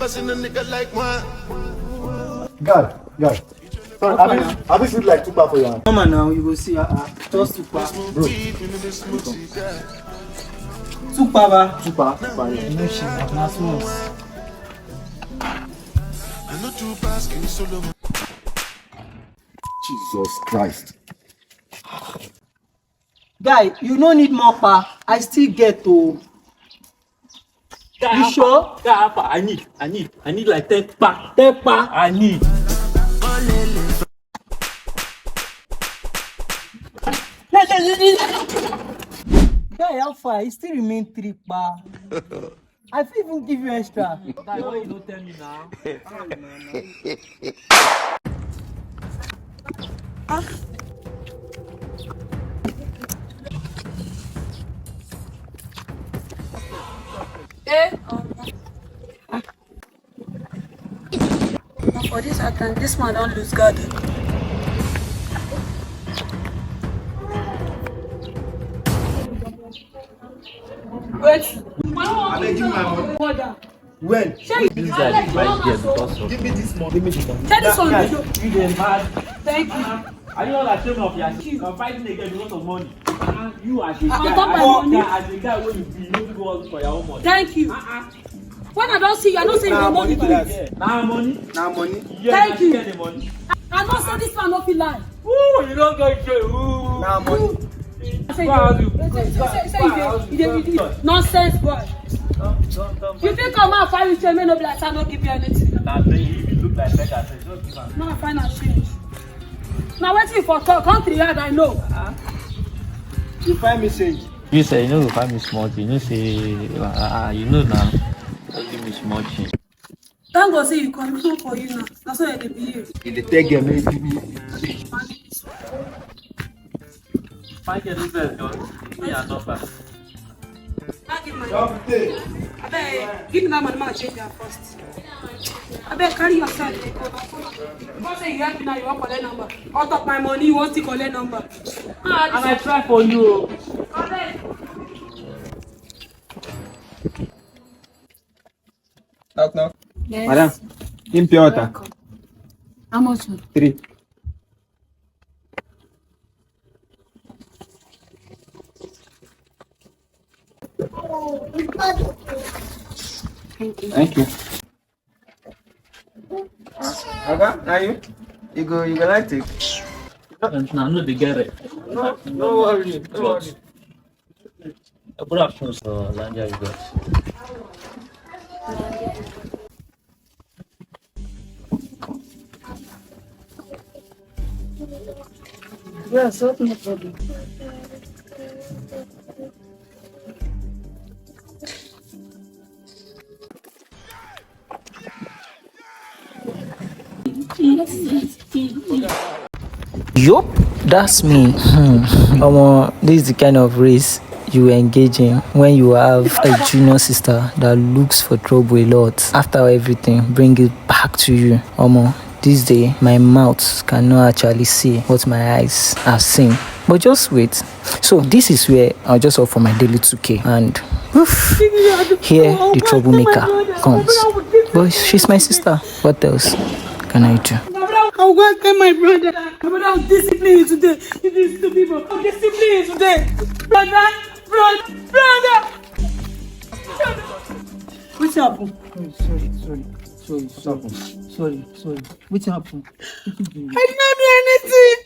Guy. Sorry, have you feel like too bad for your hand? Come on now, you will see. Just too bad, bro. Too bad. No shit, not small. Jesus Christ. Guy, you no need more pa. I still get to. You sure? I need like 10 pa. I need. Guy, how far? It still remain 3 pa. I fit even give you extra. Guy, why you don't tell me now? For this attempt, this man don't lose guard. Wait. I'm making my money. When? This guy is right here because of. Give me this money. Take this one. You dey mad. Thank you. Are you all ashamed of your shit? I'm fighting again because of money. You as a guy, as a guy when you be, you need to go out for your own money. Thank you. When I don't see you, I don't say your money to it. Now money. Thank you. Get the money. I don't say this man no fit lie. Ooh, you don't go straight. Ooh. Now money. Say nonsense boy. You think come out find you me no be like I no give you anything. Nah, you look like beggar, so just give am. No, I find out change. Now waiting for talk, country yard I know. You find me change. You say you know you find me small thing. You say you know now. Just give me small thing. Thank God say you come for you now. That's why they behave. In the tag game, maybe. Find your business, God. Give me your number. Give me give me that money, man. Change that first. I beg carry yourself. Don't say you help me now. You want collect number. Out of my money, you want to collect number. And I try for you. Knock. Yes. Madam, in pure water. How much? 3. Thank you. Okay, are you? You go like it? Nah, no, they get it. No worry. Good afternoon, sir. Naija, you guys. Yes, no problem. Yup, that's me. This is the kind of race you engage in when you have a junior sister that looks for trouble a lot. After everything, bring it back to you. This day, my mouth cannot actually see what my eyes have seen. But just wait. So this is where I'll just offer my daily 2K and here the troublemaker comes. But she's my sister. What else can I do? I'll go and tell my brother. My brother will discipline you today. You these 2 people. I'll discipline you today. Brother. What's happened? Sorry. What's happened? I did not do anything.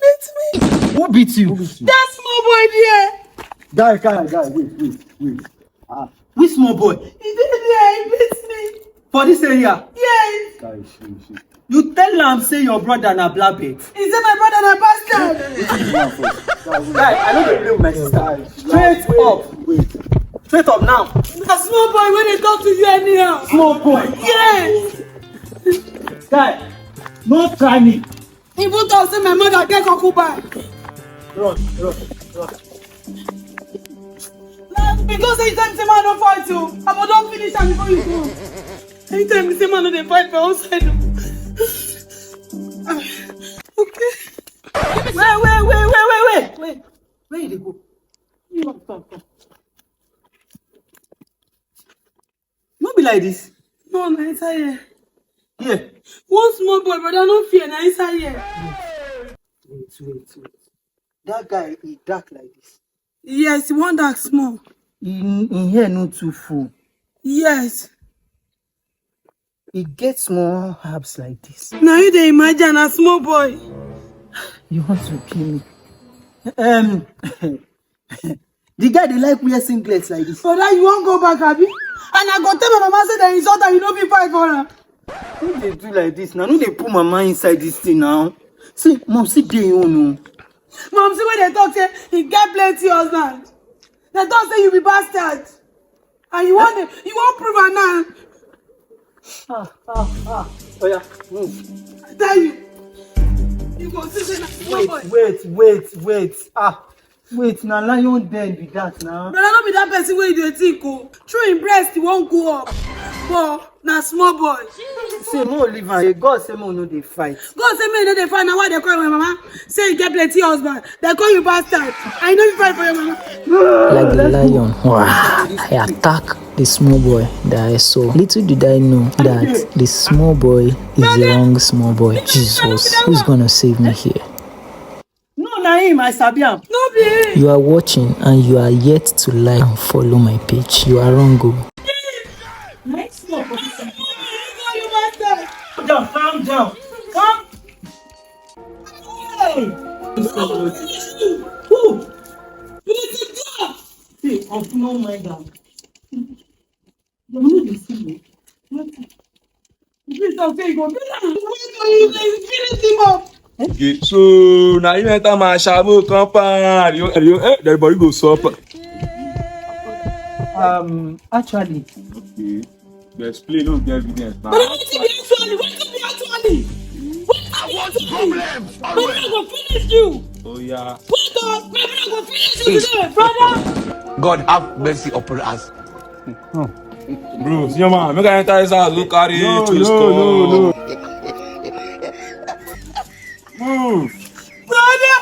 Beat me. Who beat you? That small boy there. Guy, wait. Which small boy? He did there. He beat me. For this area? Yes. Guy, she. You tell am say your brother na black belt. He said my brother na bastard. Guy, I no dey play with my sister. Straight up now. That small boy when they talk to you anyhow. Small boy. Yes. Guy, no try me. He even talk say my mother get concubine. Run. Because anytime say man don't fight you, I will don't finish am before you go. Anytime you say man don't fight for outside. Okay. Wait. Where you dey go? Come. No be like this. No, na inside here. Here. One small boy, brother, no fear, na inside here. Wait. That guy, he dark like this. Yes, one dark small. In here, not too full. Yes. He gets more herbs like this. Now you dey imagine a small boy. You want to kill me? The guy they like wear singlets like this. Brother, you won't go back, Abby? And I go tell my mama say the insult that you don't be fight for her. Who they do like this now? No, they put my mind inside this thing now. See, mom, see they own. Mom, see when they talk say he get plenty husband. They talk say you be bastard. And you want prove her now. Oh yeah, move. I tell you. You go see say na small boy. Wait, now lion den be that now. Brother, not be that person where you do a think, oh. Through him breast, he won't go up. But, na small boy. Say, more live and God say, more no they fight. God say, me, no they fight. Now why they call my mama? Say you get plenty husband. They call you bastard. I know you fight for your mama. Like the lion, wow, I attack the small boy that I saw. Little did I know that the small boy is the wrong small boy. Jesus, who's gonna save me here? No, na him, I sabi am. No be. You are watching and you are yet to like and follow my page. You are wrong. Go. Next one. You bastard. Calm down. Come. Hey. Who? See, of no mind down. You know the see. Please don't say you go. Wait for you. Finish him up. Okay, so now you enter my shabu compound. The body go up. Actually. Okay. The explain no get evidence now. But what is actually? What I want problems. My brother go finish you. Oh yeah. What the? My brother go finish you today, brother. God have mercy upon us. Bro, see your man, make I enter his house, look at it. No. Move. Brother.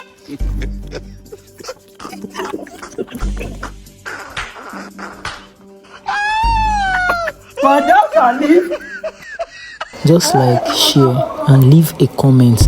Just like, share, and leave a comment